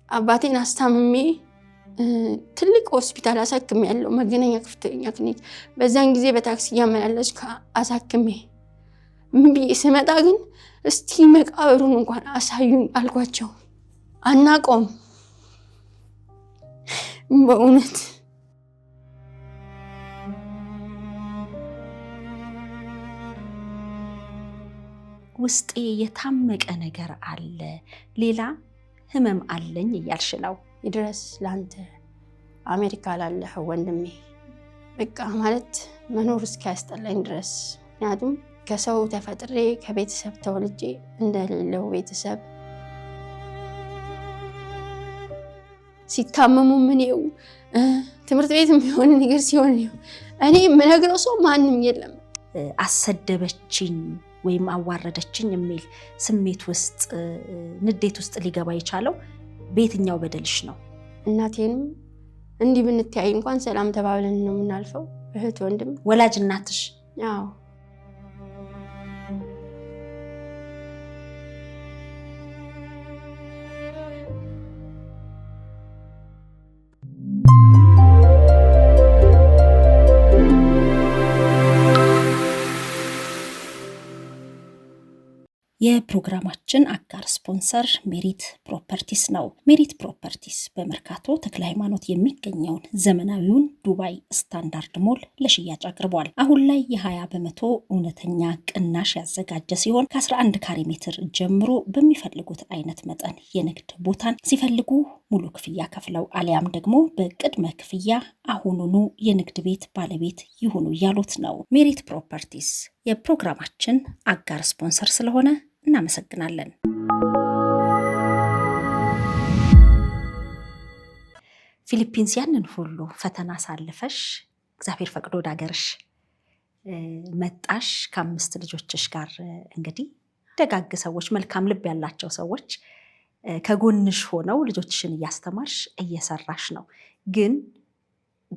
አባቴን አስታምሜ ትልቅ ሆስፒታል አሳክሜ ያለው መገናኛ ከፍተኛ ክሊኒክ በዛን ጊዜ በታክሲ ያመላለስኩ አሳክሜ ምን ብዬ ስመጣ ግን እስቲ መቃብሩን እንኳን አሳዩኝ አልኳቸው። አናቆም በእውነት ውስጤ የታመቀ ነገር አለ፣ ሌላ ህመም አለኝ እያልሽ ነው። ይድረስ ላንተ አሜሪካ ላለህ ወንድሜ በቃ ማለት መኖር እስኪያስጠላኝ ድረስ። ምክንያቱም ከሰው ተፈጥሬ ከቤተሰብ ተወልጄ እንደሌለው ቤተሰብ ሲታመሙ ምንየው ትምህርት ቤት የሚሆን ነገር ሲሆን እኔ የምነግረው ሰው ማንም የለም። አሰደበችኝ ወይም አዋረደችኝ የሚል ስሜት ውስጥ ንዴት ውስጥ ሊገባ የቻለው በየትኛው በደልሽ ነው? እናቴንም እንዲህ ብንተያይ እንኳን ሰላም ተባብለን ነው የምናልፈው። እህት ወንድም ወላጅ እናትሽ? አዎ። የፕሮግራማችን አጋር ስፖንሰር ሜሪት ፕሮፐርቲስ ነው። ሜሪት ፕሮፐርቲስ በመርካቶ ተክለ ሃይማኖት የሚገኘውን ዘመናዊውን ዱባይ ስታንዳርድ ሞል ለሽያጭ አቅርቧል። አሁን ላይ የ20% እውነተኛ ቅናሽ ያዘጋጀ ሲሆን ከ11 ካሬ ሜትር ጀምሮ በሚፈልጉት አይነት መጠን የንግድ ቦታን ሲፈልጉ ሙሉ ክፍያ ከፍለው አሊያም ደግሞ በቅድመ ክፍያ አሁኑኑ የንግድ ቤት ባለቤት ይሁኑ እያሉት ነው። ሜሪት ፕሮፐርቲስ የፕሮግራማችን አጋር ስፖንሰር ስለሆነ እናመሰግናለን። ፊሊፒንስ ያንን ሁሉ ፈተና ሳልፈሽ እግዚአብሔር ፈቅዶ ወደ ሀገርሽ መጣሽ ከ5 ልጆችሽ ጋር። እንግዲህ ደጋግ ሰዎች፣ መልካም ልብ ያላቸው ሰዎች ከጎንሽ ሆነው ልጆችሽን እያስተማርሽ እየሰራሽ ነው። ግን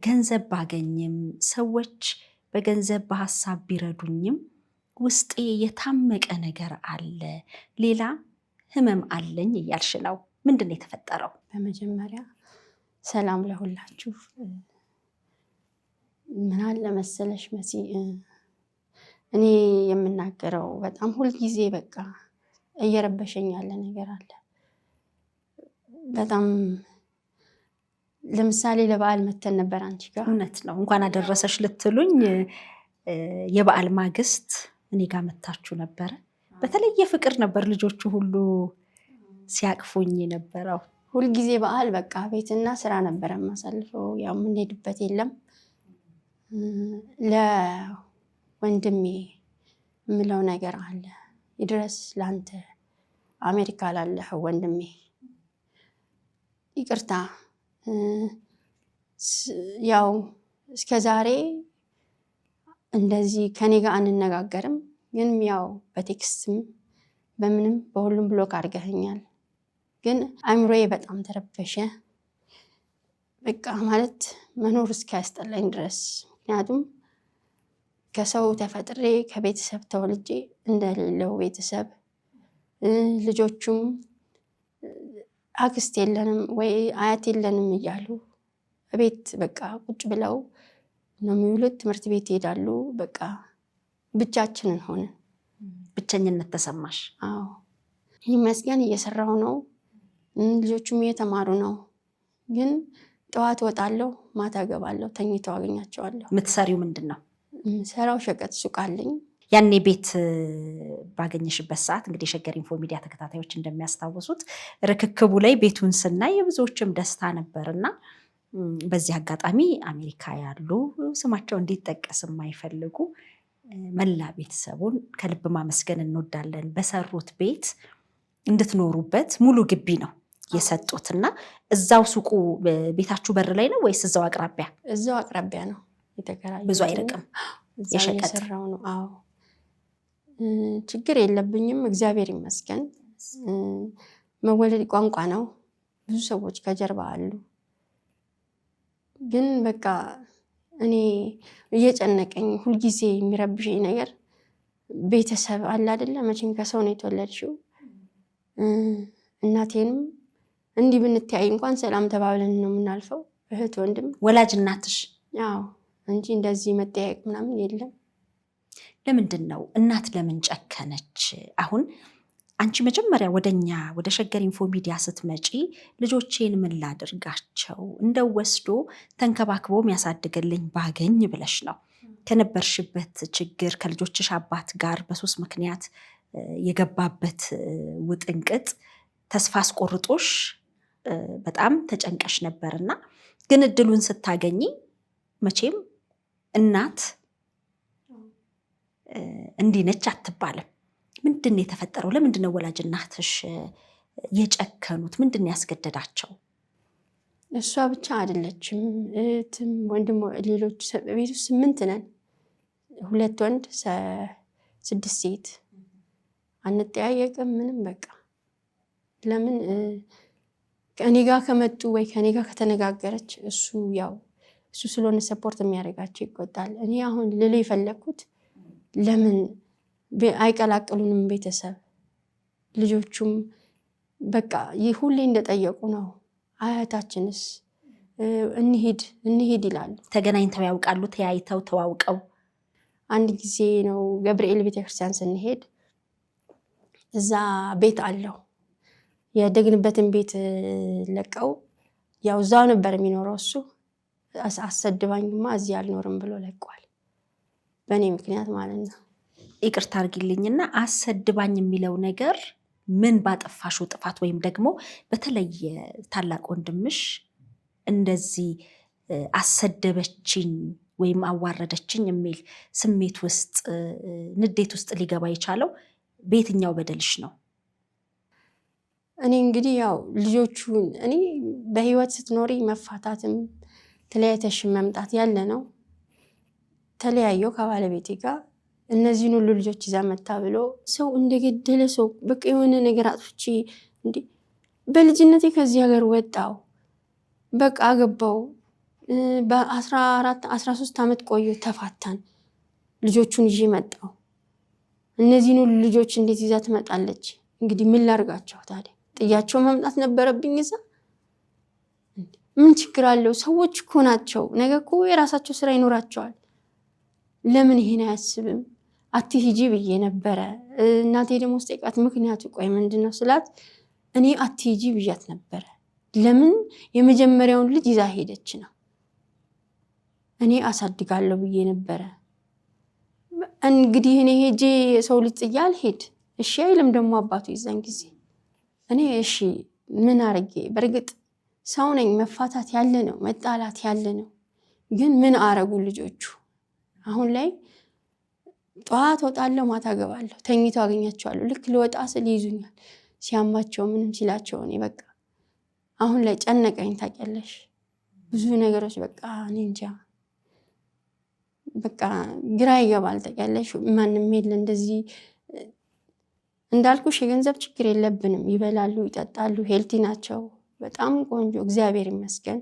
ገንዘብ ባገኝም ሰዎች በገንዘብ በሐሳብ ቢረዱኝም ውስጤ የታመቀ ነገር አለ፣ ሌላ ህመም አለኝ እያልሽ ነው። ምንድን ነው የተፈጠረው? በመጀመሪያ ሰላም ለሁላችሁ። ምን አለ መሰለሽ መሲ፣ እኔ የምናገረው በጣም ሁልጊዜ በቃ እየረበሸኝ ያለ ነገር አለ። በጣም ለምሳሌ ለበዓል መተን ነበር አንቺ ጋር። እውነት ነው። እንኳን አደረሰሽ ልትሉኝ የበዓል ማግስት እኔ ጋር መታችሁ ነበረ። በተለየ ፍቅር ነበር ልጆቹ ሁሉ ሲያቅፉኝ ነበረው። ሁልጊዜ በዓል በቃ ቤትና ስራ ነበር የማሳልፈው። ያው የምንሄድበት የለም። ለወንድሜ የምለው ነገር አለ። ይድረስ ላንተ አሜሪካ ላለህ ወንድሜ ይቅርታ። ያው እስከዛሬ እንደዚህ ከኔ ጋር አንነጋገርም፣ ግን ያው በቴክስትም በምንም በሁሉም ብሎክ አድርገኸኛል። ግን አእምሮዬ በጣም ተረበሸ። በቃ ማለት መኖር እስኪያስጠላኝ ድረስ። ምክንያቱም ከሰው ተፈጥሬ ከቤተሰብ ተወልጄ እንደሌለው ቤተሰብ ልጆቹም አክስት የለንም ወይ አያት የለንም እያሉ ቤት በቃ ቁጭ ብለው ነው የሚውሉት። ትምህርት ቤት ይሄዳሉ። በቃ ብቻችንን ሆነ። ብቸኝነት ተሰማሽ? አዎ። ይመስገን እየሰራሁ ነው። ልጆቹም እየተማሩ ነው። ግን ጠዋት ወጣለሁ፣ ማታ ገባለሁ፣ ተኝተው አገኛቸዋለሁ። የምትሰሪው ምንድን ነው? ሰራው ሸቀጥ ሱቅ አለኝ። ያኔ ቤት ባገኘሽበት ሰዓት እንግዲህ የሸገር ኢንፎ ሚዲያ ተከታታዮች እንደሚያስታውሱት ርክክቡ ላይ ቤቱን ስናይ የብዙዎችም ደስታ ነበርና በዚህ አጋጣሚ አሜሪካ ያሉ ስማቸው እንዲጠቀስ የማይፈልጉ መላ ቤተሰቡን ከልብ ማመስገን እንወዳለን። በሰሩት ቤት እንድትኖሩበት ሙሉ ግቢ ነው የሰጡትና እዛው ሱቁ ቤታችሁ በር ላይ ነው ወይስ እዛው አቅራቢያ? እዛው አቅራቢያ ነው የተከራየው። ብዙ አይርቅም። የሸቀጥራው ነው። አዎ ችግር የለብኝም፣ እግዚአብሔር ይመስገን። መወለድ ቋንቋ ነው። ብዙ ሰዎች ከጀርባ አሉ። ግን በቃ እኔ እየጨነቀኝ ሁልጊዜ የሚረብሸኝ ነገር ቤተሰብ አለ አይደለ? መቼም ከሰው ነው የተወለድሽው። እናቴንም እንዲህ ብንተያይ እንኳን ሰላም ተባብለን ነው የምናልፈው እህት ወንድም። ወላጅ እናትሽ? አዎ እንጂ እንደዚህ መጠያየቅ ምናምን የለም። ለምንድን ነው እናት ለምን ጨከነች? አሁን አንቺ መጀመሪያ ወደኛ ወደ ሸገር ኢንፎ ሚዲያ ስትመጪ ልጆቼን ምን ላድርጋቸው እንደው ወስዶ ተንከባክቦ የሚያሳድግልኝ ባገኝ ብለሽ ነው። ከነበርሽበት ችግር ከልጆችሽ አባት ጋር በሶስት ምክንያት የገባበት ውጥንቅጥ ተስፋ አስቆርጦሽ በጣም ተጨንቀሽ ነበርና ግን እድሉን ስታገኚ መቼም እናት እንዲህ ነች አትባልም። ምንድን ነው የተፈጠረው? ለምንድን ነው ወላጅ እናትሽ የጨከኑት? ምንድን ነው ያስገደዳቸው? እሷ ብቻ አይደለችም፣ እህትም ወንድም፣ ሌሎች ቤት ውስጥ 8 ነን፣ 2 ወንድ 6 ሴት። አንጠያየቅም ምንም በቃ። ለምን ከእኔ ጋር ከመጡ ወይ ከእኔ ጋር ከተነጋገረች እሱ ስለሆነ ሰፖርት የሚያደርጋቸው ይቆጣል። እኔ አሁን ልል የፈለግኩት ለምን አይቀላቅሉንም ቤተሰብ? ልጆቹም በቃ ሁሌ እንደጠየቁ ነው። አያታችንስ እንሂድ ይላሉ። ተገናኝተው ያውቃሉ? ተያይተው ተዋውቀው? አንድ ጊዜ ነው ገብርኤል ቤተክርስቲያን ስንሄድ እዛ ቤት አለው የደግንበትን ቤት ለቀው እዛው ነበር የሚኖረው እሱ። አሰድባኝማ እዚህ አልኖርም ብሎ ለቋል፣ በእኔ ምክንያት ማለት ነው። ይቅርታ አድርጊልኝና አሰድባኝ የሚለው ነገር ምን ባጠፋሽው ጥፋት ወይም ደግሞ በተለየ ታላቅ ወንድምሽ እንደዚህ አሰደበችኝ ወይም አዋረደችኝ የሚል ስሜት ውስጥ ንዴት ውስጥ ሊገባ የቻለው በየትኛው በደልሽ ነው? እኔ እንግዲህ ልጆቹን እኔ በህይወት ስትኖሪ መፋታትም ተለያይተሽ መምጣት ያለ ነው። ተለያየው ከባለቤቴ ጋር እነዚህን ሁሉ ልጆች ይዛ መጣ ብሎ ሰው እንደገደለ ሰው በቃ የሆነ ነገር አጥፍቼ እንዴ በልጅነቴ ከዚህ ሀገር ወጣው በቃ አገባው። በ14 13 ዓመት ቆየ፣ ተፋታን። ልጆቹን ይዤ መጣው። እነዚህን ሁሉ ልጆች እንዴት ይዛ ትመጣለች? እንግዲህ ምን ላርጋቸው ታዲያ? ጥያቸው መምጣት ነበረብኝ እዛ። ምን ችግር አለው? ሰዎች እኮ ናቸው። ነገ እኮ የራሳቸው ስራ ይኖራቸዋል። ለምን ይሄን አያስብም? አትሂጂ ብዬ ነበረ። እናቴ ደግሞ ስጠይቃት ምክንያቱ ቆይ ምንድነው ስላት እኔ አትሂጂ ብያት ነበረ። ለምን የመጀመሪያውን ልጅ ይዛ ሄደች ነው። እኔ አሳድጋለሁ ብዬ ነበረ። እንግዲህ እኔ ሄጄ የሰው ልጅ ጥዬ አልሄድ እሺ አይልም ደግሞ አባቱ ይዛን ጊዜ። እኔ እሺ ምን አርጌ? በእርግጥ ሰው ነኝ፣ መፋታት ያለ ነው፣ መጣላት ያለ ነው። ግን ምን አረጉ ልጆቹ? አሁን ላይ ጠዋት ወጣለሁ፣ ማታ ገባለሁ፣ ተኝተው አገኛቸዋለሁ። ልክ ልወጣ ስል ይዙኛል፣ ሲያማቸው ምንም ሲላቸው። እኔ በቃ አሁን ላይ ጨነቀኝ። ታውቂያለሽ ብዙ ነገሮች በቃ እኔ እንጃ በቃ ግራ ይገባል። ታውቂያለሽ ማንም የለ እንደዚህ እንዳልኩሽ የገንዘብ ችግር የለብንም። ይበላሉ፣ ይጠጣሉ፣ ሄልቲ ናቸው፣ በጣም ቆንጆ እግዚአብሔር ይመስገን።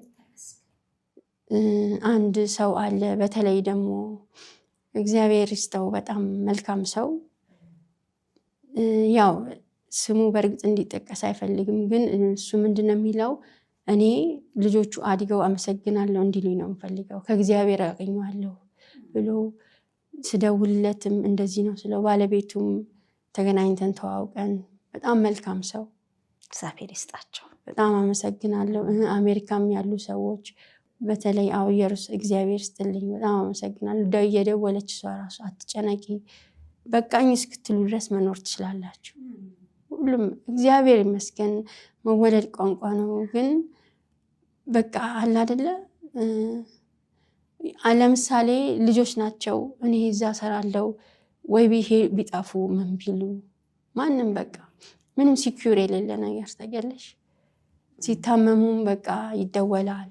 አንድ ሰው አለ በተለይ ደግሞ እግዚአብሔር ይስጠው በጣም መልካም ሰው። ስሙ በእርግጥ እንዲጠቀስ አይፈልግም፣ ግን እሱ ምንድነው የሚለው እኔ ልጆቹ አድገው አመሰግናለሁ እንዲሉኝ ነው የምፈልገው፣ ከእግዚአብሔር አገኘዋለሁ ብሎ ስደውልለትም እንደዚህ ነው ስለው፣ ባለቤቱም ተገናኝተን ተዋውቀን በጣም መልካም ሰው፣ እግዚአብሔር ይስጣቸው። በጣም አመሰግናለሁ። አሜሪካም ያሉ ሰዎች በተለይ ኢየሩስ እግዚአብሔር ይስጥልኝ፣ በጣም አመሰግናለሁ። እየደወለች እሷ ራሱ አትጨነቂ በቃኝ እስክትሉ ድረስ መኖር ትችላላችሁ። ሁሉም እግዚአብሔር ይመስገን። መወለድ ቋንቋ ነው፣ ግን በቃ አለ አይደለ። ለምሳሌ ልጆች ናቸው፣ እኔ እዛ ሰራለው ወይ ቢጠፉ ምን ቢሉ ማንም በቃ ምንም ሲኪዩር የሌለ ነገር ታውቂያለሽ። ሲታመሙም በቃ ይደወላል፣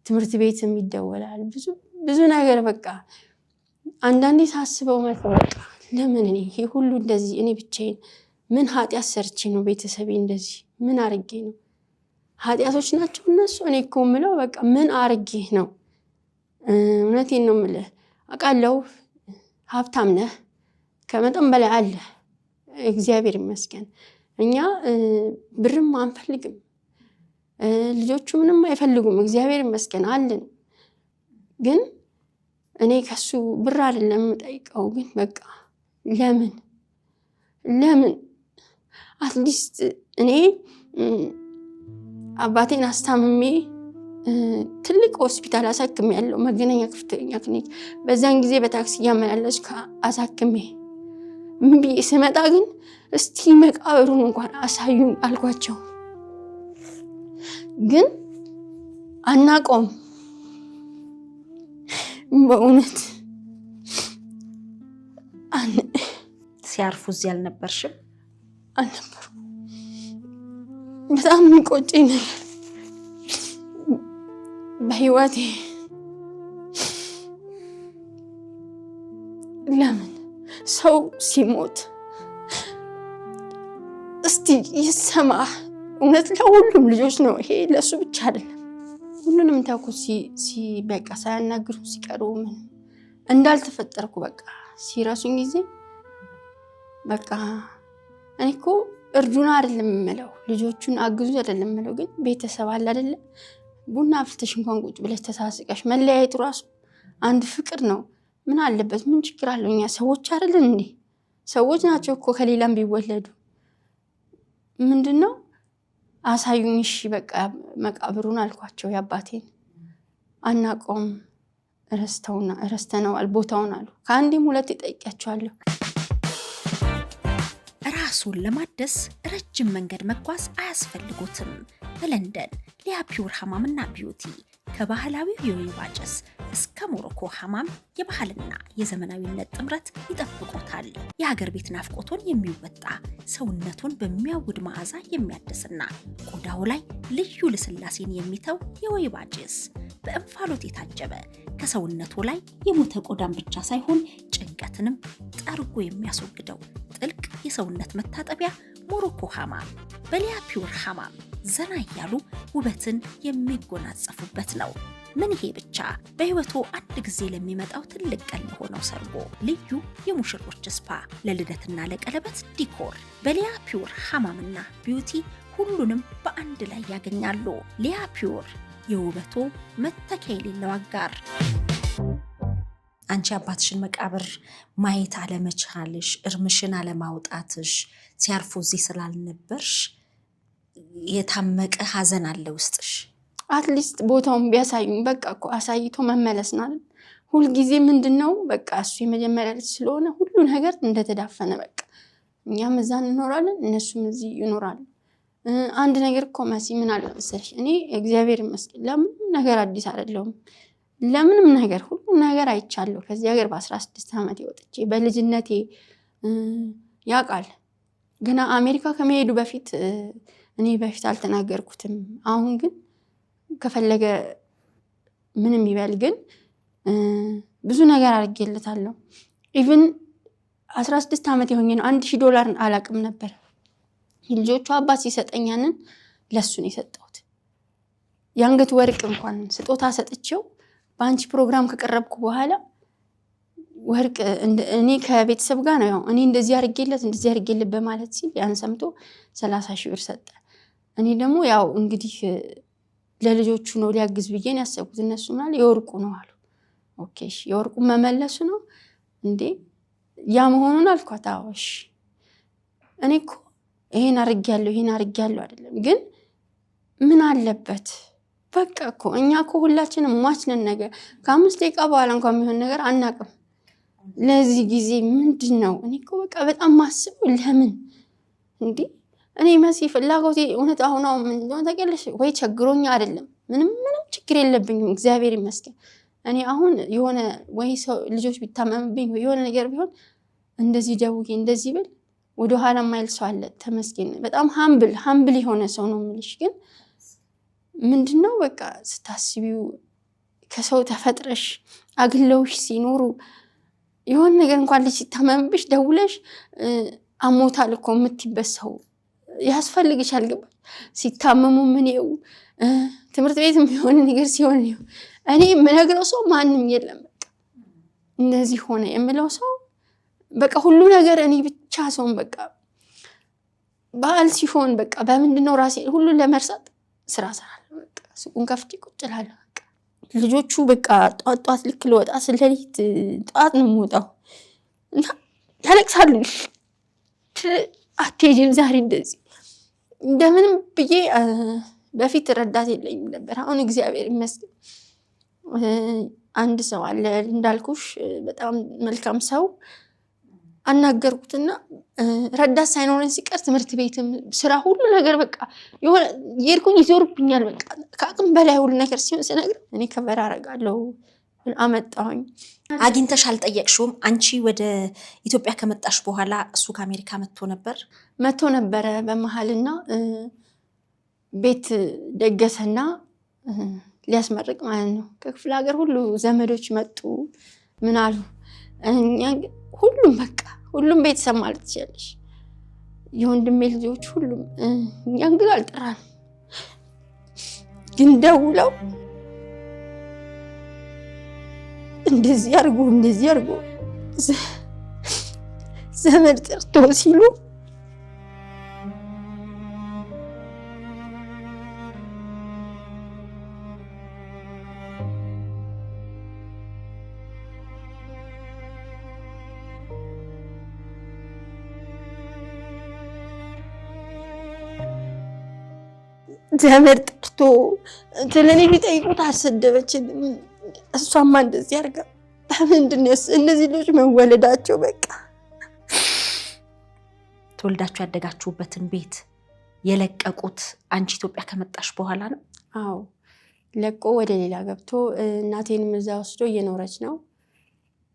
ትምህርት ቤትም ይደወላል፣ ብዙ ነገር በቃ አንዳንዴ ሳስበው በቃ ለምን እኔ ይሄ ሁሉ እንደዚህ እኔ ብቻዬን ምን ኃጢአት ሰርቼ ነው ቤተሰቤ እንደዚህ ምን አርጌ ነው? ኃጢአቶች ናቸው እነሱ። እኔ እኮ የምለው በቃ ምን አርጌ ነው? እውነቴን ነው የምልህ። አውቃለሁ ሀብታም ነህ፣ ከመጠን በላይ አለ፣ እግዚአብሔር ይመስገን። እኛ ብርም አንፈልግም፣ ልጆቹ ምንም አይፈልጉም እግዚአብሔር ይመስገን አለን። ግን እኔ ከሱ ብር አይደለም የምጠይቀው ግን በቃ ለምን አትሊስት እኔ አባቴን አስታምሜ ትልቅ ሆስፒታል አሳክሜያለሁ መገናኛ ከፍተኛ ክሊኒክ በዛን ጊዜ በታክሲ እያመላለስኩ አሳክሜ ምን ብዬ ስመጣ ግን እስቲ መቃብሩን እንኳን አሳዩን አልኳቸው። ግን አናቆም በእውነት ሲያርፉ እዚህ አልነበርሽም? አልነበርኩም። በጣም የሚቆጨኝ ነገር በህይወቴ ለምን ሰው ሲሞት እስቲ ይሰማ። እውነት ለሁሉም ልጆች ነው ይሄ ለሱ ብቻ አይደለም። ሁሉንም ታውቁ በቃ ሳያናግሩ ሲቀሩ ምን እንዳልተፈጠርኩ በቃ ሲራሱኝ ጊዜ በቃ እኔ እኮ እርዱና አይደለም የምለው ልጆቹን አግዙ አይደለም የምለው ግን ቤተሰብ አለ አይደለ ቡና አፍልተሽ እንኳን ቁጭ ብለሽ ተሳስቀሽ መለያየቱ ራሱ አንድ ፍቅር ነው። ምን አለበት ምን ችግር አለው? እኛ ሰዎች አይደለን እንዴ? ሰዎች ናቸው እኮ ከሌላም ቢወለዱ ምንድነው አሳዩኝ። እሺ በቃ መቃብሩን አልኳቸው ያባቴን አናቆም ረስተነዋል ቦታውን አሉ። ከአንዴም ሁለት ጠይቄያቸዋለሁ። ራሱን ለማደስ ረጅም መንገድ መጓዝ አያስፈልጎትም። በለንደን ሊያ ፒውር ሐማምና ቢዩቲ ከባህላዊ የወይባ ጭስ እስከ ሞሮኮ ሐማም የባህልና የዘመናዊነት ጥምረት ይጠብቆታል። የሀገር ቤት ናፍቆቶን የሚወጣ ሰውነቱን በሚያውድ መዓዛ የሚያድስና ቆዳው ላይ ልዩ ልስላሴን የሚተው የወይባ ጭስ በእንፋሎት የታጀበ ከሰውነቱ ላይ የሞተ ቆዳን ብቻ ሳይሆን ጭንቀትንም ጠርጎ የሚያስወግደው ጥልቅ የሰውነት መታጠቢያ ሞሮኮ ሐማም በሊያ ፒውር ሐማም ዘና እያሉ ውበትን የሚጎናጸፉበት ነው። ምን ይሄ ብቻ! በህይወቱ አንድ ጊዜ ለሚመጣው ትልቅ ቀን ለሆነው ሰርጎ ልዩ የሙሽሮች ስፓ፣ ለልደትና ለቀለበት ዲኮር በሊያ ፒውር ሐማምና ቢዩቲ ሁሉንም በአንድ ላይ ያገኛሉ። ሊያ ፒውር የውበቱ መተኪያ የሌለው አጋር። አንቺ አባትሽን መቃብር ማየት አለመቻልሽ፣ እርምሽን አለማውጣትሽ ሲያርፉ እዚህ ስላልነበርሽ የታመቀ ሐዘን አለ ውስጥሽ። አትሊስት ቦታውን ቢያሳዩኝ በቃ እኮ አሳይቶ መመለስ ነው። ሁልጊዜ ምንድነው በቃ እሱ የመጀመሪያ ልጅ ስለሆነ ሁሉ ነገር እንደተዳፈነ በቃ እኛም እዛ እንኖራለን እነሱም እዚህ ይኖራሉ። አንድ ነገር እኮ መሲ ምን አለ መሰለሽ እኔ እግዚአብሔር ይመስገን ለምንም ነገር አዲስ አይደለሁም። ለምንም ነገር ሁሉ ነገር አይቻለሁ። ከዚህ ሀገር በ16 ዓመት ወጥቼ በልጅነቴ ያቃል ገና አሜሪካ ከመሄዱ በፊት እኔ በፊት አልተናገርኩትም። አሁን ግን ከፈለገ ምንም ይበል ግን ብዙ ነገር አድርጌለታለሁ። ኢቭን 16 ዓመት የሆነኝ $1000 አላቅም ነበር። ልጆቹ አባት ሲሰጠኛንን ለሱ ነው የሰጠሁት። የአንገት ወርቅ እንኳን ስጦታ ሰጥቼው በአንቺ ፕሮግራም ከቀረብኩ በኋላ ወርቅ እኔ ከቤተሰብ ጋር ነው እኔ እንደዚህ አድርጌለት በማለት ሲል ያን ሰምቶ 30,000 ብር ሰጠ። እኔ ደግሞ ያው እንግዲህ ለልጆቹ ነው ሊያግዝ ብዬን ያሰብኩት። እነሱ ማለት የወርቁ ነው አሉ። ኦኬ እሺ የወርቁ መመለሱ ነው እንዴ ያ መሆኑን አልኳት። አዎ እሺ እኔ እኮ ይሄን አድርጌያለሁ አይደለም ግን ምን አለበት በቃ እኮ እኛ እኮ ሁላችንም ሟች ነን። ነገር ከ5 ደቂቃ በኋላ እንኳን የሚሆን ነገር አናቅም። ለዚህ ጊዜ ምንድነው እኔ እኮ በቃ በጣም ማስበው ለምን እንዴ እኔ መሲ ፍላጎቴ እውነት አሁን ምንድነው ታውቂያለሽ ወይ ቸግሮኛ አይደለም ምንም ችግር የለብኝም እግዚአብሔር ይመስገን። እኔ አሁን የሆነ ወይ ሰው ልጆች ቢታመምብኝ ወይ የሆነ ነገር ቢሆን እንደዚህ ደውዬ እንደዚህ ብል ወደ ኋላ ማይል ሰው አለ ተመስገን። በጣም ሃምብል የሆነ ሰው ነው የምልሽ። ግን ምንድነው በቃ ስታስቢው ከሰው ተፈጥረሽ አግለውሽ ሲኖሩ የሆነ ነገር እንኳን ልጅ ሲታመምብሽ ደውለሽ አሞታል እኮ የምትይበሰው ያስፈልግሻል። ገባሽ? ሲታመሙ ምን ይው ትምህርት ቤት የሚሆን ነገር ሲሆን ነው እኔ የምነግረው ሰው ማንም የለም። በቃ እንደዚህ ሆነ የምለው ሰው በቃ ሁሉ ነገር እኔ ብቻ ሰውን በቃ በዓል ሲሆን በቃ በምንድነው ራሴ ሁሉ ለመርሳት ስራ ሰራለሁ። በቃ ሱቁን ከፍቼ ቁጭ እላለሁ። በቃ ልጆቹ በቃ ጧት ልክ ልወጣ ስለሊት ጧት ነው የምወጣው እና ያለቅሳሉ። አትሄጂም ዛሬ እንደዚህ እንደምንም ብዬ በፊት ረዳት የለኝም ነበር። አሁን እግዚአብሔር ይመስገን አንድ ሰው አለ እንዳልኩሽ በጣም መልካም ሰው አናገርኩትና ረዳት ሳይኖረን ሲቀር ትምህርት ቤትም ስራ ሁሉ ነገር በቃ የሆነ የርኩኝ ይዞርብኛል። በቃ ከአቅም በላይ ሁሉ ነገር ሲሆን ስነግር እኔ ከበር አደርጋለሁ አመጣሁኝ። አግኝተሽ አልጠየቅሽውም? አንቺ ወደ ኢትዮጵያ ከመጣሽ በኋላ እሱ ከአሜሪካ መጥቶ ነበረ በመሀልና ቤት ደገሰና ሊያስመርቅ ማለት ነው። ከክፍለ ሀገር ሁሉ ዘመዶች መጡ። ምን አሉ እኛ ሁሉም በቃ ሁሉም ቤተሰብ ማለት ትችላለሽ፣ የወንድሜ ልጆች ሁሉም እኛን ግን አልጠራንም። ግን ደውለው እንደዚህ አድርጎ ዘመድ ጠርቶ ሲሉ ዘመድ ጠርቶ ስለኔ ሊጠይቁት አሰደበችን። እሷማ እንደዚህ አድርጋ ምንድን ነው እነዚህ ልጆች መወለዳቸው በቃ ተወልዳችሁ ያደጋችሁበትን ቤት የለቀቁት አንቺ ኢትዮጵያ ከመጣሽ በኋላ ነው? አዎ ለቆ ወደ ሌላ ገብቶ እናቴንም እዛ ወስዶ እየኖረች ነው።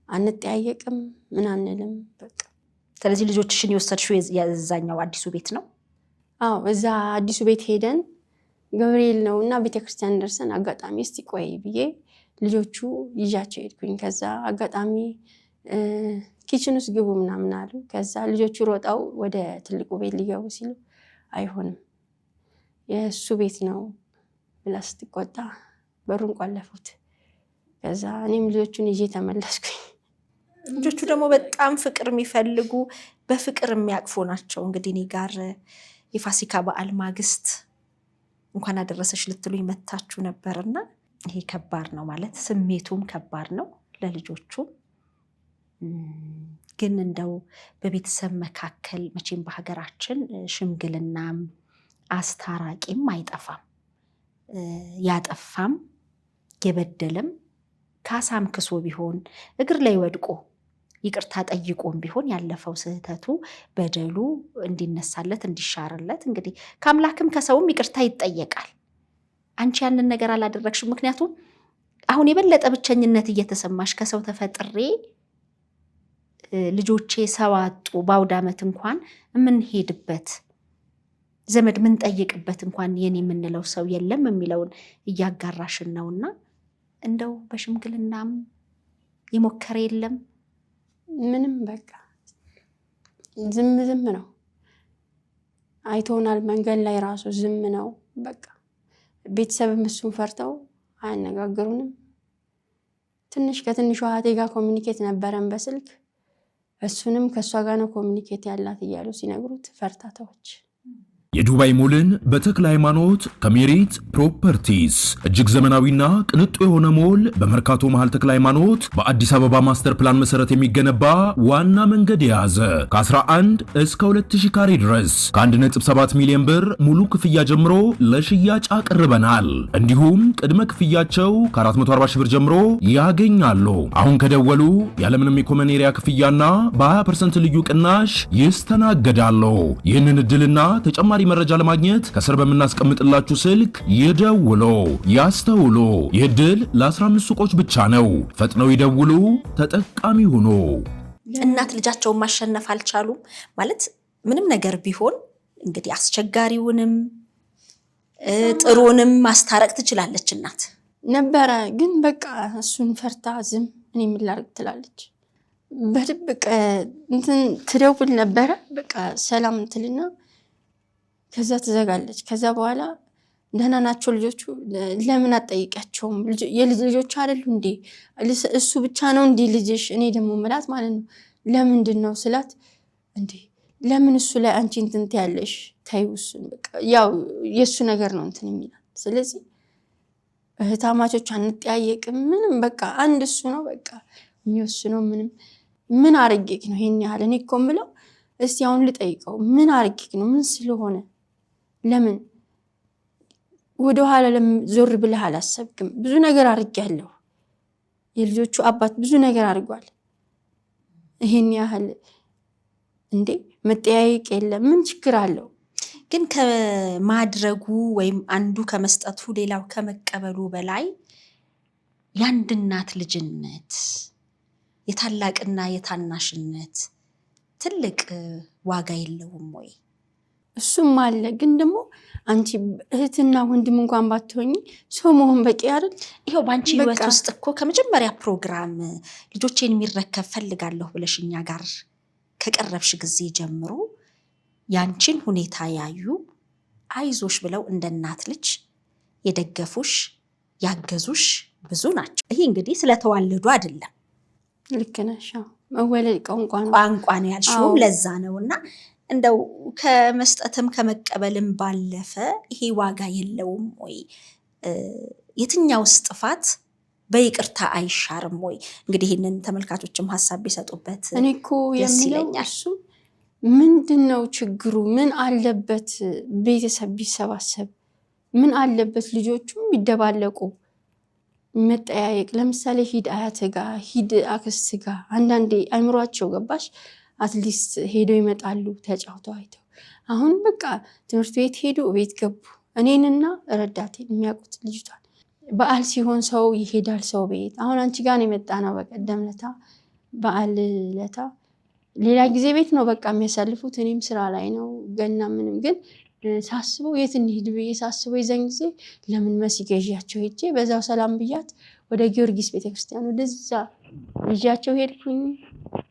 አንጠያየቅም ምን አንልም በቃ። ስለዚህ ልጆችሽን የወሰድሽው የዛኛው አዲሱ ቤት ነው? አዎ እዛ አዲሱ ቤት ሄደን ገብርኤል ነውና ቤተክርስቲያን ደርሰን አጋጣሚ እስቲ ቆይ ብዬ ልጆቹ ይዣቸው ሄድኩኝ። ከዛ አጋጣሚ ኪችን ውስጥ ግቡ ምናምን አሉ። ከዛ ልጆቹ ሮጣው ወደ ትልቁ ቤት ሊገቡ ሲሉ አይሆንም የእሱ ቤት ነው ብላ ስትቆጣ በሩን ቆለፉት። ከዛ እኔም ልጆቹን ይዤ ተመለስኩኝ። ልጆቹ ደግሞ በጣም ፍቅር የሚፈልጉ በፍቅር የሚያቅፉ ናቸው። እንግዲህ እኔ ጋር የፋሲካ በዓል ማግስት እንኳን አደረሰሽ ልትሉኝ መታችሁ ነበርና ይሄ ከባድ ነው ማለት ስሜቱም ከባድ ነው ለልጆቹ። ግን እንደው በቤተሰብ መካከል መቼም በሀገራችን ሽምግልናም አስታራቂም አይጠፋም። ያጠፋም የበደለም ካሳም ክሶ ቢሆን እግር ላይ ወድቆ ይቅርታ ጠይቆም ቢሆን ያለፈው ስህተቱ በደሉ እንዲነሳለት እንዲሻርለት እንግዲህ ከአምላክም ከሰውም ይቅርታ ይጠየቃል። አንቺ ያንን ነገር አላደረግሽም። ምክንያቱም አሁን የበለጠ ብቸኝነት እየተሰማሽ ከሰው ተፈጥሬ ልጆቼ ሰው አጡ በአውደ ዓመት እንኳን የምንሄድበት ዘመድ ምን ጠይቅበት እንኳን የኔ የምንለው ሰው የለም የሚለውን እያጋራሽን ነውና እንደው በሽምግልናም የሞከረ የለም? ምንም በቃ ዝም ነው። አይቶናል መንገድ ላይ ራሱ ዝም ነው በቃ። ቤተሰብም እሱን ፈርተው አያነጋግሩንም። ትንሽ ከትንሿ እህቴ ጋር ኮሚኒኬት ነበረን በስልክ። እሱንም ከሷ ጋር ነው ኮሚኒኬት ያላት እያሉ ሲነግሩት ፈርታታዎች የዱባይ ሞልን በተክለ ሃይማኖት ከሜሪት ፕሮፐርቲስ እጅግ ዘመናዊና ቅንጡ የሆነ ሞል በመርካቶ መሃል ተክለ ሃይማኖት በአዲስ አበባ ማስተር ፕላን መሰረት የሚገነባ ዋና መንገድ የያዘ ከ11 እስከ 2000 ካሬ ድረስ ከ1.7 ሚሊዮን ብር ሙሉ ክፍያ ጀምሮ ለሽያጭ አቅርበናል። እንዲሁም ቅድመ ክፍያቸው ከ440 ሺህ ብር ጀምሮ ያገኛሉ። አሁን ከደወሉ ያለምንም የኮመን ኤሪያ ክፍያና በ20% ልዩ ቅናሽ ይስተናገዳሉ። ይህንን እድልና ተጨማሪ መረጃ ለማግኘት ከስር በምናስቀምጥላችሁ ስልክ ይደውሉ፣ ያስተውሉ። ይህ ዕድል ለ15 ሱቆች ብቻ ነው። ፈጥነው ይደውሉ፣ ተጠቃሚ ሁኑ። እናት ልጃቸውን ማሸነፍ አልቻሉም ማለት ምንም ነገር ቢሆን እንግዲህ አስቸጋሪውንም ጥሩንም ማስታረቅ ትችላለች እናት ነበረ። ግን በቃ እሱን ፈርታ ዝም እኔ ምን ላድርግ ትላለች። በድብቅ እንትን ትደውል ነበረ በቃ ሰላም ትልና ከዛ ትዘጋለች። ከዛ በኋላ ደህና ናቸው ልጆቹ ለምን አትጠይቂያቸውም? የልጅ ልጆች አይደሉ እንዴ? እሱ ብቻ ነው እንዴ ልጅሽ? እኔ ደግሞ ምላት ማለት ነው ለምንድን ነው ስላት እንዴ ለምን እሱ ላይ አንቺ እንትን ትያለሽ? ተይው እሱን በቃ ያው የእሱ ነገር ነው እንትን የሚላት ስለዚህ እህታማቾች አንጠያየቅም ምንም በቃ አንድ እሱ ነው በቃ የሚወስነው ምንም ምን አርጌክ ነው ይሄን ያህል እኔ እኮ የምለው እስቲ አሁን ልጠይቀው ምን አርጌክ ነው ምን ስለሆነ ለምን ወደ ኋላ ዞር ብለህ አላሰብክም ብዙ ነገር አርጌያለሁ የልጆቹ አባት ብዙ ነገር አርጓል ይሄን ያህል እንዴ መጠያየቅ የለም ምን ችግር አለው ግን ከማድረጉ ወይም አንዱ ከመስጠቱ ሌላው ከመቀበሉ በላይ ያንድ እናት ልጅነት የታላቅና የታናሽነት ትልቅ ዋጋ የለውም ወይ እሱም አለ ግን ደግሞ አንቺ እህትና ወንድም እንኳን ባትሆኚ ሰው መሆን በቂ አይደል ይሄው ባንቺ ህይወት ውስጥ እኮ ከመጀመሪያ ፕሮግራም ልጆቼን የሚረከብ ፈልጋለሁ ብለሽኛ ጋር ከቀረብሽ ጊዜ ጀምሮ ያንቺን ሁኔታ ያዩ አይዞሽ ብለው እንደ እናት ልጅ የደገፉሽ ያገዙሽ ብዙ ናቸው ይሄ እንግዲህ ስለተዋለዱ አይደለም ልክ ነሽ መወለድ ቋንቋ ነው ያልሽው ለዛ ነውና እንደው ከመስጠትም ከመቀበልም ባለፈ ይሄ ዋጋ የለውም ወይ የትኛውስ ጥፋት በይቅርታ አይሻርም ወይ እንግዲህ ይሄንን ተመልካቾችም ሐሳብ ቢሰጡበት እኔ እኮ የሚለው እሱ ምንድነው ችግሩ ምን አለበት ቤተሰብ ቢሰባሰብ ምን አለበት ልጆቹም ቢደባለቁ መጠያየቅ ለምሳሌ ሂድ አያት ጋር ሂድ አክስት ጋር አንዳንዴ አይምሯቸው ገባሽ አትሊስት ሄደው ይመጣሉ ተጫውተው አይተው አሁን በቃ ትምህርት ቤት ሄዱ ቤት ገቡ እኔንና ረዳቴን የሚያውቁት ልጅቷን በዓል ሲሆን ሰው ይሄዳል ሰው ቤት አሁን አንቺ ጋር ነው የመጣነው በቀደም ለታ በዓል ለታ ሌላ ጊዜ ቤት ነው በቃ የሚያሳልፉት እኔም ስራ ላይ ነው ገና ምንም ግን ሳስበው የት እንሂድ ብዬ ሳስበው ይዘን ጊዜ ለምን መስገዣቸው ሄጄ በዛው ሰላም ብያት ወደ ጊዮርጊስ ቤተክርስቲያን ወደዛ ልጃቸው ሄድኩኝ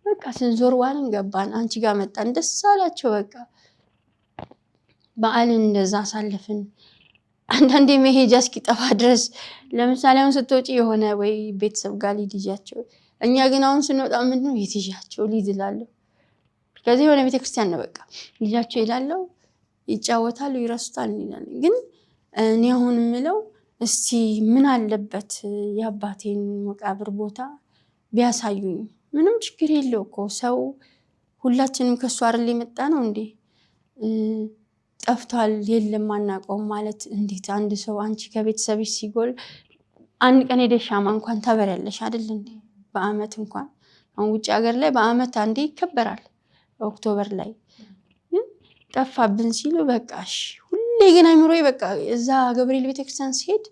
በቃ ስንዞር ዋልን ገባን አንቺ ጋር መጣን ደስ አላቸው በቃ በዓልን እንደዛ አሳልፈን አንዳንዴ መሄጃ እስኪጠፋ ድረስ ለምሳሌ አሁን ስትወጪ የሆነ ወይ ቤተሰብ ጋር ልጅያቸው እኛ ግን አሁን ስንወጣ ምንድነው የትጃቸው ልይዝላለሁ ከዚህ የሆነ ቤተክርስቲያን ነው በቃ ልጃቸው ይላለው ይጫወታሉ ይረሱታል ይላል ግን እኔ አሁን ምለው እስቲ ምን አለበት ያባቴን መቃብር ቦታ ቢያሳዩኝ ምንም ችግር የለው እኮ ሰው ሁላችንም ከሱ አይደል የመጣ ነው እንዴ ጠፍቷል የለም ማናቀው ማለት እንዴት አንድ ሰው አንቺ ከቤተሰብሽ ሲጎል አንድ ቀን ሄደሻማ እንኳን ታበሪያለሽ አይደል እንዴ በአመት እንኳን አሁን ውጭ ሀገር ላይ በአመት አንዴ ይከበራል ኦክቶበር ላይ ጠፋብን ሲሉ በቃሽ ሁሌ ግን አይምሮዬ በቃ እዛ ገብርኤል ቤተክርስቲያን ሲሄድ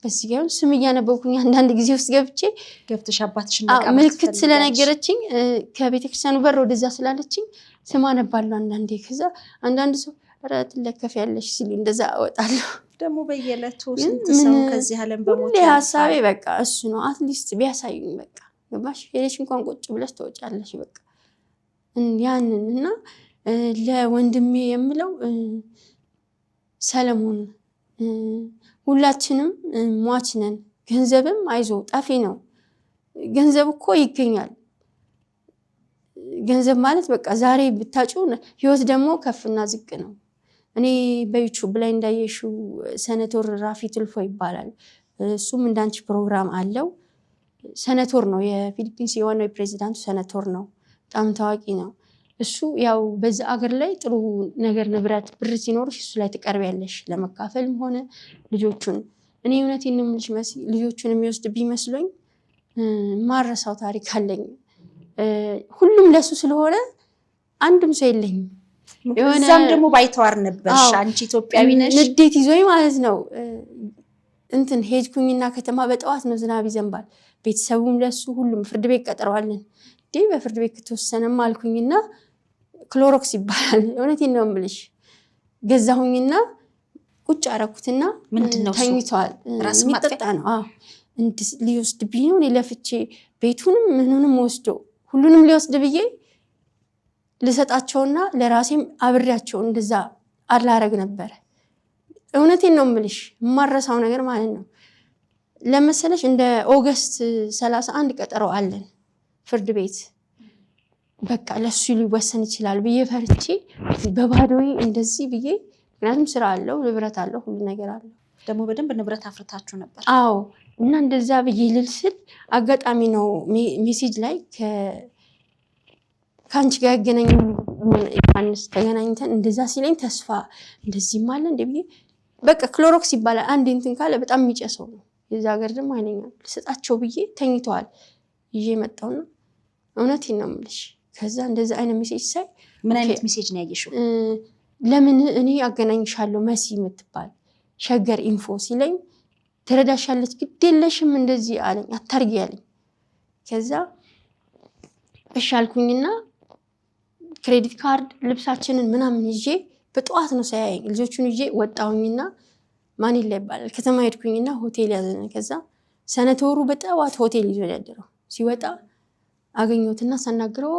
በዚህ ጋር ስም እያነበብኩኝ አንዳንድ ጊዜ ውስጥ ገብተሽ አባትሽን ነቃ ምልክት ስለነገረችኝ ከቤተክርስቲያኑ በር ወደዛ ስላለችኝ ስም አነባለሁ አንዳንዴ ከዛ አንዳንድ ሰው ረት ለከፍ ያለሽ ሲሉ እንደዛ አወጣለሁ ደግሞ በየለቱ ስንት ሰው ከዚህ ዓለም በሞት ሐሳቤ በቃ እሱ ነው አትሊስት ቢያሳዩኝ በቃ ገባሽ ሄደሽ እንኳን ቁጭ ብለሽ ተወጫለሽ በቃ ያንንና ለወንድሜ የምለው ሰለሞን ሁላችንም ሟች ነን ገንዘብም አይዞ ጠፊ ነው ገንዘብ እኮ ይገኛል ገንዘብ ማለት በቃ ዛሬ ብታጩ ህይወት ደግሞ ከፍና ዝቅ ነው እኔ በዩቲዩብ ላይ እንዳየሽው ሰነቶር ራፊ ትልፎ ይባላል እሱም እንዳንቺ ፕሮግራም አለው ሰነቶር ነው የፊሊፒንስ የሆነው ፕሬዚዳንቱ ሰነቶር ነው በጣም ታዋቂ ነው እሱ ያው በዛ አገር ላይ ጥሩ ነገር ንብረት ብር ሲኖርሽ እሱ ላይ ተቀርቢያለሽ ለመካፈልም ሆነ ልጆቹን እኔ እውነቴን ነው የምልሽ ልጆቹን የሚወስድ ቢመስሎኝ ማረሳው ታሪክ አለኝ ሁሉም ለሱ ስለሆነ አንድም ሰው የለኝም የሆነም ደግሞ ባይተዋር ነበርሽ አንቺ ኢትዮጵያዊ ነሽ ንዴት ይዞኝ ማለት ነው እንትን ሄድኩኝና ከተማ በጠዋት ነው ዝናብ ይዘንባል ቤተሰቡም ለሱ ሁሉም ፍርድ ቤት ቀጠረዋለን በፍርድ ቤት ከተወሰነም አልኩኝና ክሎሮክስ ይባላል እውነቴን ነው የምልሽ ገዛሁኝና ቁጭ አረኩትና ምንድነው ተኝቷል የሚጠጣ ነው እንት ሊወስድ ቢሆን ለፍቼ ቤቱንም ምንንም ወስዶ ሁሉንም ሊወስድ ብዬ ልሰጣቸውና ለራሴም አብሬያቸው እንደዛ አላረግ ነበር እውነቴን ነው የምልሽ ማረሳው ነገር ማለት ነው ለመሰለሽ እንደ ኦገስት 31 ቀጠሮ አለን ፍርድ ቤት በቃ ለሱ ሊወሰን ይችላል ብዬ ፈርቼ በባዶዬ እንደዚህ ብዬ ምክንያቱም ስራ አለው፣ ንብረት አለው፣ ሁሉ ነገር አለው። ደግሞ በደንብ ንብረት አፍርታችሁ ነበር። አዎ። እና እንደዛ ብዬ ልል ስል አጋጣሚ ነው ሜሴጅ ላይ ከአንቺ ጋር ያገናኝ ዮሐንስ ተገናኝተን እንደዛ ሲለኝ ተስፋ እንደዚህም አለ እንደ ብዬ በቃ ክሎሮክስ ይባላል አንድ እንትን ካለ በጣም የሚጨሰው ነው። የዛ ሀገር ደግሞ አይነኛ ልሰጣቸው ብዬ ተኝተዋል ይዤ መጣውና እውነቴን ነው የምልሽ። ከዛ እንደዛ አይነት ሜሴጅ ሳይ ምን አይነት ሜሴጅ ነው ያየሽው? ለምን እኔ አገናኝሻለሁ መሲ የምትባል ሸገር ኢንፎ ሲለኝ ትረዳሻለች ግድ የለሽም እንደዚህ አለኝ፣ አታርጊ ያለኝ። ከዛ እሺ አልኩኝና ክሬዲት ካርድ ልብሳችንን ምናምን ይዤ በጠዋት ነው ሳያየኝ ልጆቹን ይዤ ወጣሁኝና ማኒላ ይባላል ከተማ ሄድኩኝና ሆቴል ያዘን። ከዛ ሰነቶሩ በጠዋት ሆቴል ይዞ ያደረው ሲወጣ አገኘሁትና ሳናግረው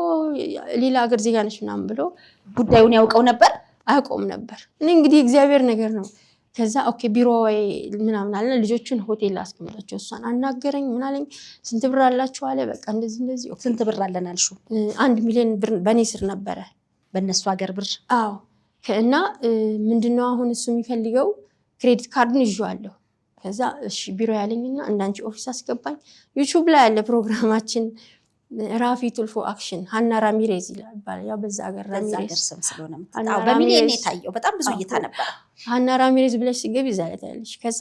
ሌላ ሀገር ዜጋ ነሽ ምናምን ብሎ ጉዳዩን ያውቀው ነበር? አያውቀውም ነበር። እኔ እንግዲህ እግዚአብሔር ነገር ነው። ከዛ ኦኬ ቢሮ ምናምን አለ ልጆቹን ሆቴል አስቀምጣቸው እሷን አናገረኝ። ምን አለኝ ስንት ብር አላችሁ አለ። በቃ እንደዚህ እንደዚህ። ስንት ብር አለን አልሽው? 1 ሚሊዮን ብር በኔ ስር ነበረ በእነሱ ሀገር ብር። አዎ። እና ምንድነው አሁን እሱ የሚፈልገው ክሬዲት ካርዱን ይዤዋለሁ። ከዛ እሺ ቢሮ ያለኝና እንዳንቺ ኦፊስ አስገባኝ። ዩቲዩብ ላይ ያለ ፕሮግራማችን ራፊ ቱልፎ አክሽን ሀና ራሚሬዝ ይላል። ያው በዛ ሀገር ራሚሬዝ ስም ስለሆነ በሚሊዮን የታየው በጣም ብዙ እይታ ነበር። ሀና ራሚሬዝ ብለሽ ሲገቢ እዛ ላይ ታያለሽ። ከዛ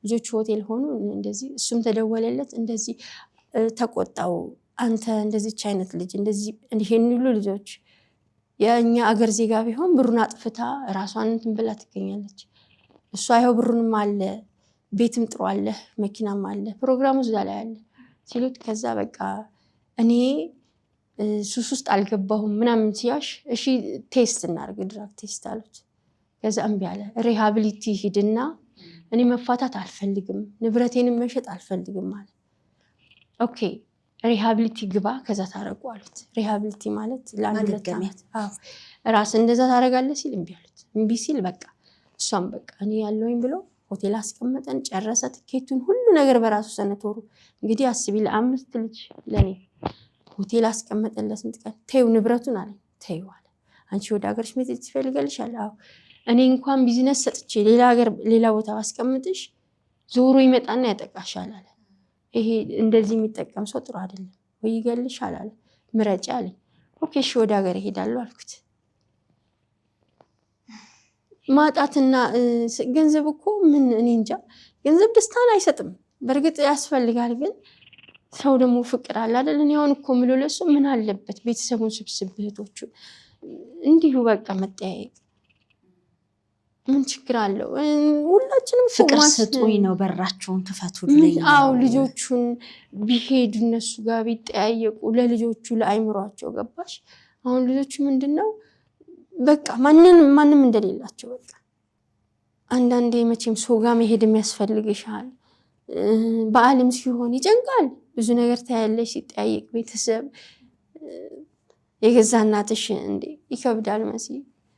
ልጆቹ ሆቴል ሆኑ እንደዚህ እሱም ተደወለለት። እንደዚህ ተቆጣው። አንተ እንደዚህች አይነት ልጅ እንደዚህ ይሄን ሁሉ ልጆች የኛ አገር ዜጋ ቢሆን ብሩን አጥፍታ ራሷን እንትን ብላ ትገኛለች። እሷ ይኸው ብሩንም አለ ቤትም ጥሩ አለ መኪናም አለ ፕሮግራሙ እዛ ላይ አለ ሲሉት ከዛ በቃ እኔ ሱስ ውስጥ አልገባሁም ምናምን ሲያሽ እሺ ቴስት እናድርግ ድራግ ቴስት አሉት። ከዛ እምቢ አለ። ሪሃቢሊቲ ሂድና እኔ መፋታት አልፈልግም ንብረቴንም መሸጥ አልፈልግም አለ። ኦኬ ሪሃቢሊቲ ግባ ከዛ ታረቁ አሉት። ሪሃቢሊቲ ማለት ለአንድ ዓመት ራስ እንደዛ ታረጋለህ ሲል እምቢ አሉት። እምቢ ሲል በቃ እሷም በቃ እኔ ያለውኝ ብሎ ሆቴል አስቀመጠን። ጨረሰ ትኬቱን ሁሉ ነገር በራሱ ሰነቶሩ እንግዲህ አስቢ ለ5 ልጅ ለኔ ሆቴል አስቀመጠን። ለስንት ቀን ተይው ንብረቱን አለ። ተይው አለ። አንቺ ወደ ሀገርሽ መሄድ ትፈልጋለሽ አለ። አዎ እኔ እንኳን ቢዝነስ ሰጥቼ ሌላ ሀገር ሌላ ቦታ አስቀምጥሽ ዞሮ ይመጣና ያጠቃሻል አለ። ይሄ እንደዚህ የሚጠቀም ሰው ጥሩ አይደለም ወይ ይገልሻል አለ። ምረጫ አለኝ። ኦኬ እሺ ወደ ሀገር እሄዳለሁ አልኩት። ማጣትና ገንዘብ እኮ ምን እኔ እንጃ ገንዘብ ደስታን አይሰጥም። በእርግጥ ያስፈልጋል ግን ሰው ደግሞ ፍቅር አለ አይደል? እኔ አሁን እኮ ምለው ለሱ ምን አለበት ቤተሰቡን ስብስብ እህቶቹ እንዲሁ በቃ መጠያየቅ ምን ችግር አለው? ሁላችንም ፍቅር ስጡኝ ነው በራቸውን ክፈቱልኝ። አዎ ልጆቹን ቢሄዱ እነሱ ጋር ቢጠያየቁ ለልጆቹ ለአይምሯቸው ገባሽ? አሁን ልጆቹ ምንድነው በቃ ማንም እንደሌላቸው በቃ አንዳንዴ መቼም ሰው ጋር መሄድ የሚያስፈልግሻል። በዓለም ሲሆን ይጨንቃል። ብዙ ነገር ታያለሽ ሲጠያየቅ ቤተሰብ የገዛ እናትሽ እንዴ ይከብዳል መሲ።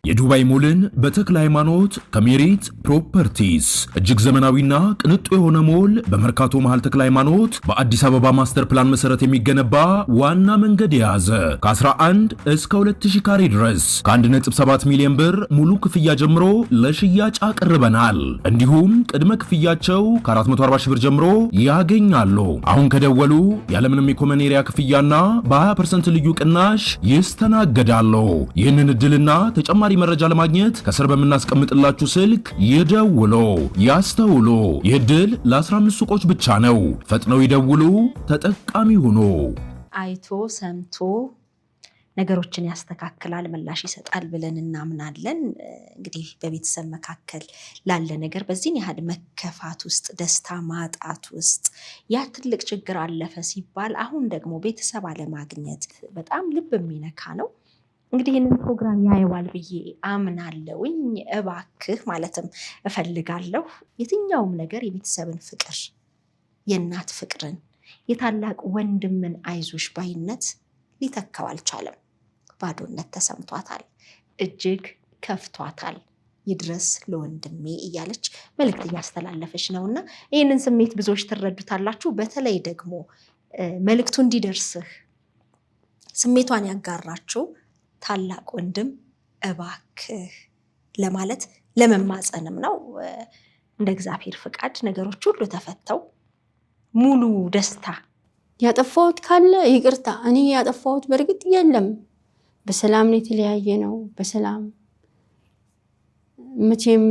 የዱባይ ሞልን በተክለ ሃይማኖት ከሜሪት ፕሮፐርቲስ እጅግ ዘመናዊና ቅንጡ የሆነ ሞል በመርካቶ መሃል ተክለ ሃይማኖት በአዲስ አበባ ማስተር ፕላን መሰረት የሚገነባ ዋና መንገድ የያዘ ከ11 እስከ 2000 ካሬ ድረስ ከ1.7 ሚሊዮን ብር ሙሉ ክፍያ ጀምሮ ለሽያጭ አቅርበናል። እንዲሁም ቅድመ ክፍያቸው ከ440 ሺህ ብር ጀምሮ ያገኛሉ። አሁን ከደወሉ ያለምንም የኮመን ኤሪያ ክፍያና በ20% ልዩ ቅናሽ ይስተናገዳሉ። ይህንን እድልና ተጨማሪ መረጃ ለማግኘት ከስር በምናስቀምጥላችሁ ስልክ ይደውሉ፣ ያስተውሉ። ይህ ዕድል ለ15 ሱቆች ብቻ ነው። ፈጥነው ይደውሉ፣ ተጠቃሚ ሁኑ። አይቶ ሰምቶ ነገሮችን ያስተካክላል፣ ምላሽ ይሰጣል ብለን እናምናለን። እንግዲህ በቤተሰብ መካከል ላለ ነገር በዚህን ያህል መከፋት ውስጥ ደስታ ማጣት ውስጥ ያ ትልቅ ችግር አለፈ ሲባል አሁን ደግሞ ቤተሰብ አለማግኘት በጣም ልብ የሚነካ ነው። እንግዲህ ይህንን ፕሮግራም ያየዋል ብዬ አምናለሁኝ። እባክህ ማለትም እፈልጋለሁ የትኛውም ነገር የቤተሰብን ፍቅር፣ የእናት ፍቅርን፣ የታላቅ ወንድምን አይዞሽ ባይነት ሊተካው አልቻለም። ባዶነት ተሰምቷታል፣ እጅግ ከፍቷታል። ይድረስ ለወንድሜ እያለች መልእክት እያስተላለፈች ነውና ይህንን ስሜት ብዙዎች ትረዱታላችሁ። በተለይ ደግሞ መልእክቱ እንዲደርስህ ስሜቷን ያጋራችው ታላቅ ወንድም እባክህ ለማለት ለመማፀንም ነው። እንደ እግዚአብሔር ፍቃድ ነገሮች ሁሉ ተፈተው ሙሉ ደስታ። ያጠፋሁት ካለ ይቅርታ። እኔ ያጠፋሁት በእርግጥ የለም። በሰላም ነው የተለያየ ነው። በሰላም መቼም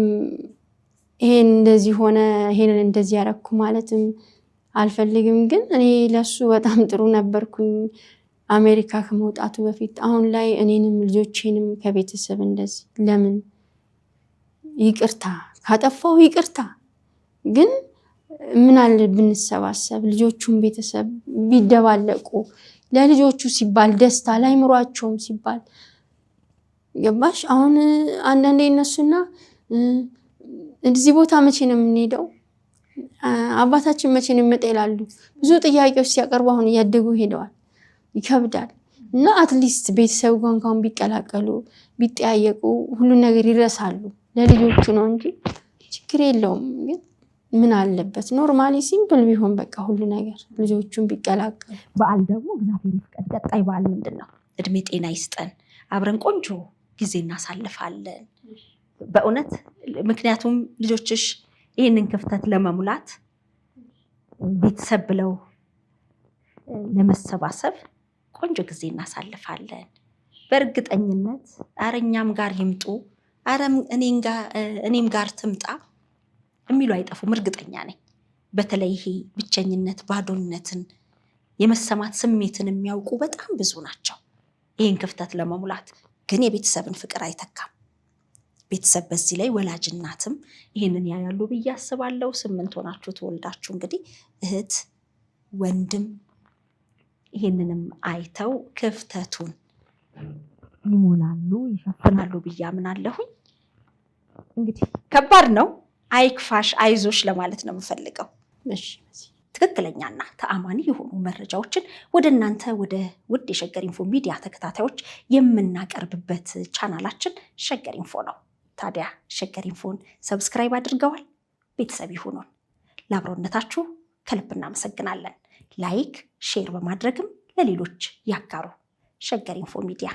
ይሄን እንደዚህ ሆነ ይሄን እንደዚህ ያረኩ ማለትም አልፈልግም። ግን እኔ ለሱ በጣም ጥሩ ነበርኩኝ አሜሪካ ከመውጣቱ በፊት። አሁን ላይ እኔንም ልጆቼንም ከቤተሰብ እንደዚህ ለምን ይቅርታ ካጠፋው ይቅርታ። ግን ምን አለ ብንሰባሰብ ልጆቹን ቤተሰብ ቢደባለቁ ለልጆቹ ሲባል ደስታ ላይምሯቸውም ሲባል ገባሽ? አሁን አንዳንዴ እነሱና እዚህ ቦታ መቼ ነው የምንሄደው? አባታችን መቼ ነው የሚመጣ ይላሉ። ብዙ ጥያቄዎች ሲያቀርቡ አሁን እያደጉ ሄደዋል። ይከብዳል። እና አትሊስት ቤተሰብ ጋር እንኳን ቢቀላቀሉ ቢጠያየቁ ሁሉ ነገር ይረሳሉ። ለልጆቹ ነው እንጂ ችግር የለውም። ግን ምን አለበት ኖርማሊ ሲምፕል ቢሆን በቃ ሁሉ ነገር ልጆቹን ቢቀላቀሉ። በዓል ደግሞ እግዚአብሔር ይፍቀድ። ቀጣይ በዓል ምንድን ነው? እድሜ ጤና ይስጠን። አብረን ቆንጆ ጊዜ እናሳልፋለን በእውነት። ምክንያቱም ልጆችሽ ይህንን ክፍተት ለመሙላት ቤተሰብ ብለው ለመሰባሰብ ቆንጆ ጊዜ እናሳልፋለን በእርግጠኝነት። አረኛም ጋር ይምጡ፣ አረም እኔም ጋር ትምጣ የሚሉ አይጠፉም፣ እርግጠኛ ነኝ። በተለይ ይሄ ብቸኝነት፣ ባዶነትን፣ የመሰማት ስሜትን የሚያውቁ በጣም ብዙ ናቸው። ይህን ክፍተት ለመሙላት ግን የቤተሰብን ፍቅር አይተካም። ቤተሰብ በዚህ ላይ ወላጅ እናትም ይህንን ያያሉ ብዬ አስባለሁ። 8 ሆናችሁ ተወልዳችሁ እንግዲህ እህት ወንድም ይህንንም አይተው ክፍተቱን ይሞላሉ፣ ይሸፍናሉ ብዬ አምናለሁኝ። እንግዲህ ከባድ ነው። አይክፋሽ፣ አይዞሽ ለማለት ነው የምፈልገው። ትክክለኛና ተአማኒ የሆኑ መረጃዎችን ወደ እናንተ ወደ ውድ የሸገር ኢንፎ ሚዲያ ተከታታዮች የምናቀርብበት ቻናላችን ሸገር ኢንፎ ነው። ታዲያ ሸገር ኢንፎን ሰብስክራይብ አድርገዋል? ቤተሰብ ይሁኑን። ለአብሮነታችሁ ከልብ እናመሰግናለን። ላይክ፣ ሼር በማድረግም ለሌሎች ያጋሩ። ሸገር ኢንፎ ሚዲያ